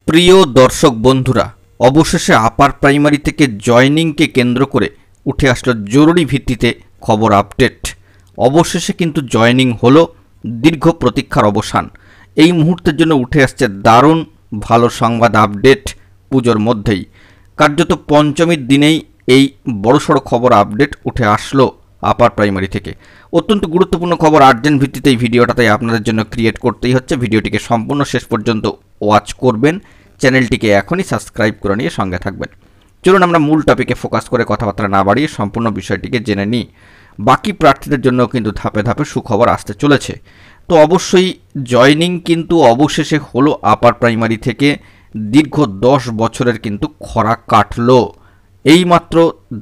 প্রিয় দর্শক বন্ধুরা, অবশেষে আপার প্রাইমারি থেকে জয়নিংকে কেন্দ্র করে উঠে আসলো জরুরি ভিত্তিতে খবর আপডেট। অবশেষে কিন্তু জয়নিং হলো, দীর্ঘ প্রতীক্ষার অবসান। এই মুহূর্তের জন্য উঠে আসছে দারুণ ভালো সংবাদ আপডেট। পুজোর মধ্যেই কার্যত পঞ্চমীর দিনেই এই বড়সড় খবর আপডেট উঠে আসলো আপার প্রাইমারি থেকে। অত্যন্ত গুরুত্বপূর্ণ খবর, আর্জেন্ট ভিত্তিতে এই ভিডিওটা তাই আপনাদের জন্য ক্রিয়েট করতেই হচ্ছে। ভিডিওটিকে সম্পূর্ণ শেষ পর্যন্ত ওয়াচ করবেন, চ্যানেলটিকে এখনই সাবস্ক্রাইব করে নিয়ে সঙ্গে থাকবেন। চলুন আমরা মূল টপিকে ফোকাস করে কথাবার্তা না বাড়িয়ে সম্পূর্ণ বিষয়টিকে জেনে নিই। বাকি প্রার্থীদের জন্য কিন্তু ধাপে ধাপে সুখবর আসতে চলেছে। তো অবশ্যই জয়নিং কিন্তু অবশেষে হলো আপার প্রাইমারি থেকে। দীর্ঘ 10 বছরের কিন্তু খরা কাটলো। এইমাত্র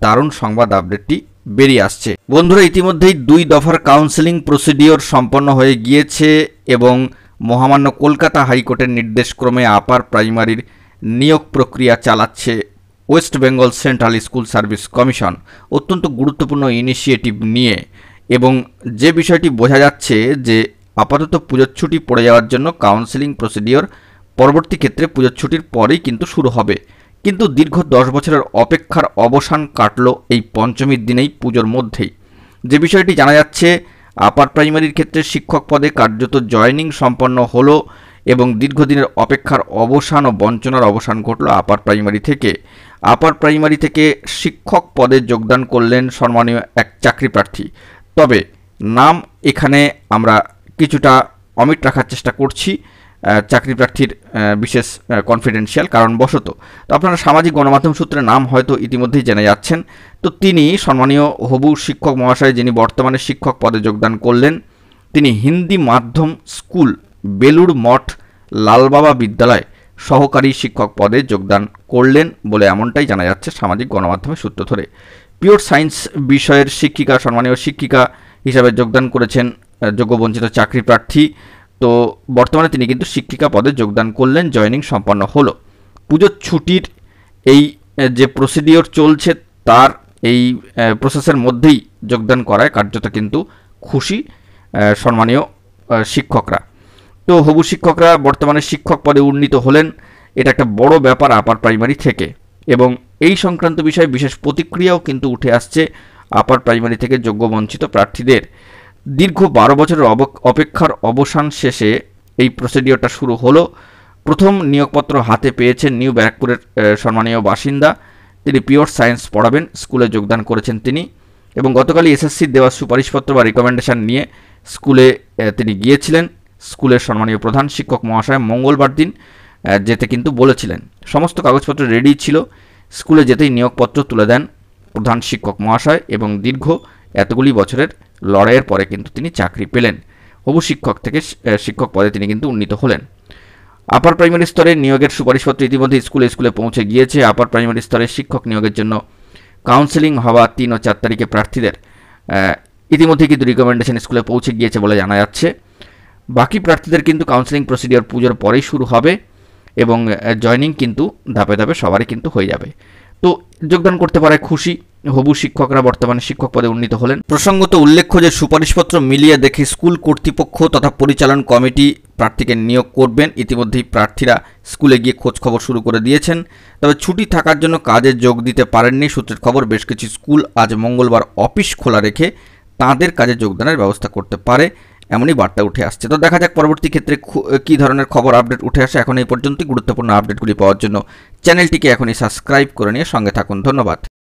দারুণ সংবাদ আপডেটটি বেরিয়ে আসছে। বন্ধুরা, ইতিমধ্যেই 2 দফার কাউন্সেলিং প্রসিডিওর সম্পন্ন হয়ে গিয়েছে এবং মহামান্য কলকাতা হাইকোর্টের নির্দেশক্রমে আপার প্রাইমারির নিয়োগ প্রক্রিয়া চালাচ্ছে West Bengal central school service commission অত্যন্ত গুরুত্বপূর্ণ ইনিশিয়েটিভ নিয়ে। এবং যে বিষয়টি বোঝা যাচ্ছে যে আপাতত পুজোর ছুটি পড়ে যাওয়ার জন্য কাউন্সেলিং প্রসিডিওর পরবর্তী ক্ষেত্রে পুজোর ছুটির পরেই কিন্তু শুরু হবে। কিন্তু দীর্ঘ 10 বছরের অপেক্ষার অবসান কাটলো এই পঞ্চমীর দিনেই, পুজোর মধ্যেই। যে বিষয়টি জানা যাচ্ছে, আপার প্রাইমারির ক্ষেত্রে শিক্ষক পদে কার্যত জয়নিং সম্পন্ন হলো এবং দীর্ঘদিনের অপেক্ষার অবসান ও বঞ্চনার অবসান ঘটল আপার প্রাইমারি থেকে। আপার প্রাইমারি থেকে শিক্ষক পদে যোগদান করলেন সম্মানীয় এক চাকরি প্রার্থী। তবে নাম এখানে আমরা কিছুটা অমিট রাখার চেষ্টা করছি, চাকরি প্রার্থীর বিশেষ কনফিডেন্সিয়াল কারণবশত। তো আপনারা সামাজিক গণমাধ্যম সূত্রে নাম হয়তো ইতিমধ্যেই জেনে যাচ্ছেন। তো তিনি সম্মানীয় হবু শিক্ষক মহাশয়, যিনি বর্তমানে শিক্ষক পদে যোগদান করলেন, তিনি হিন্দি মাধ্যম স্কুল বেলুড় মঠ লালবাবা বিদ্যালয় সহকারী শিক্ষক পদে যোগদান করলেন বলে এমনটাই জানা যাচ্ছে সামাজিক গণমাধ্যমের সূত্র ধরে। পিওর সায়েন্স বিষয়ের শিক্ষিকা, সম্মানীয় শিক্ষিকা হিসাবে যোগদান করেছেন যোগ্যবঞ্চিত চাকরি প্রার্থী। তো বর্তমানে তিনি কিন্তু শিক্ষিকা পদে যোগদান করলেন, জয়নিং সম্পন্ন হলো। পুজোর ছুটির এই যে প্রসিডিওর চলছে তার এই প্রসেসের মধ্যেই যোগদান করায় কার্যত কিন্তু খুশি সম্মানীয় শিক্ষকরা। তো হবু শিক্ষকরা বর্তমানে শিক্ষক পদে উন্নীত হলেন, এটা একটা বড় ব্যাপার আপার প্রাইমারি থেকে। এবং এই সংক্রান্ত বিষয়ে বিশেষ প্রতিক্রিয়াও কিন্তু উঠে আসছে আপার প্রাইমারি থেকে যোগ্যবঞ্চিত প্রার্থীদের। দীর্ঘ 12 বছরের অপেক্ষার অবসান শেষে এই প্রসিডিওরটা শুরু হলো। প্রথম নিয়োগপত্র হাতে পেয়েছেন নিউ ব্যারাকপুরের সম্মানীয় বাসিন্দা। তিনি পিওর সায়েন্স পড়াবেন, স্কুলে যোগদান করেছেন তিনি। এবং গতকালই এসএসসির দেওয়া সুপারিশপত্র বা রিকমেন্ডেশন নিয়ে স্কুলে তিনি গিয়েছিলেন। স্কুলের সম্মানীয় প্রধান শিক্ষক মহাশয় মঙ্গলবার দিন যেতে কিন্তু বলেছিলেন। সমস্ত কাগজপত্র রেডি ছিল। স্কুলে যেতেই নিয়োগপত্র তুলে দেন প্রধান শিক্ষক মহাশয় এবং দীর্ঘ এতগুলি বছরের লড়াইয়ের পরে কিন্তু তিনি চাকরি পেলেন। হবু শিক্ষক থেকে শিক্ষক পদে তিনি কিন্তু উন্নীত হলেন। আপার প্রাইমারি স্তরে নিয়োগের সুপারিশপত্র ইতিমধ্যে স্কুলে স্কুলে পৌঁছে গিয়েছে। আপার প্রাইমারি স্তরে শিক্ষক নিয়োগের জন্য কাউন্সেলিং হওয়া 3 ও 4 তারিখে প্রার্থীদের ইতিমধ্যে কিন্তু রিকমেন্ডেশন স্কুলে পৌঁছে গিয়েছে বলে জানা যাচ্ছে। বাকি প্রার্থীদের কিন্তু কাউন্সেলিং প্রসিডিওর পুজোর পরেই শুরু হবে এবং জয়নিং কিন্তু ধাপে ধাপে সবারই কিন্তু হয়ে যাবে। তো যোগদান করতে পারে খুশি হবু শিক্ষকরা, বর্তমানে শিক্ষক পদে উন্নীত হলেন। প্রসঙ্গত উল্লেখ্য যে সুপারিশপত্র মিলিয়ে দেখে স্কুল কর্তৃপক্ষ তথা পরিচালন কমিটি প্রার্থীকে নিয়োগ করবেন। ইতিমধ্যেই প্রার্থীরা স্কুলে গিয়ে খোঁজ খবর শুরু করে দিয়েছেন। তবে ছুটি থাকার জন্য কাজে যোগ দিতে পারেননি সূত্রের খবর। বেশ কিছু স্কুল আজ মঙ্গলবার অফিস খোলা রেখে তাঁদের কাজে যোগদানের ব্যবস্থা করতে পারে, এমনই বার্তা উঠে আসছে। তো দেখা যাক পরবর্তী ক্ষেত্রে কী ধরনের খবর আপডেট উঠে আসে। এখন এই পর্যন্তই। গুরুত্বপূর্ণ আপডেটগুলি পাওয়ার জন্য চ্যানেলটিকে এখনই সাবস্ক্রাইব করে নিয়ে সঙ্গে থাকুন। ধন্যবাদ।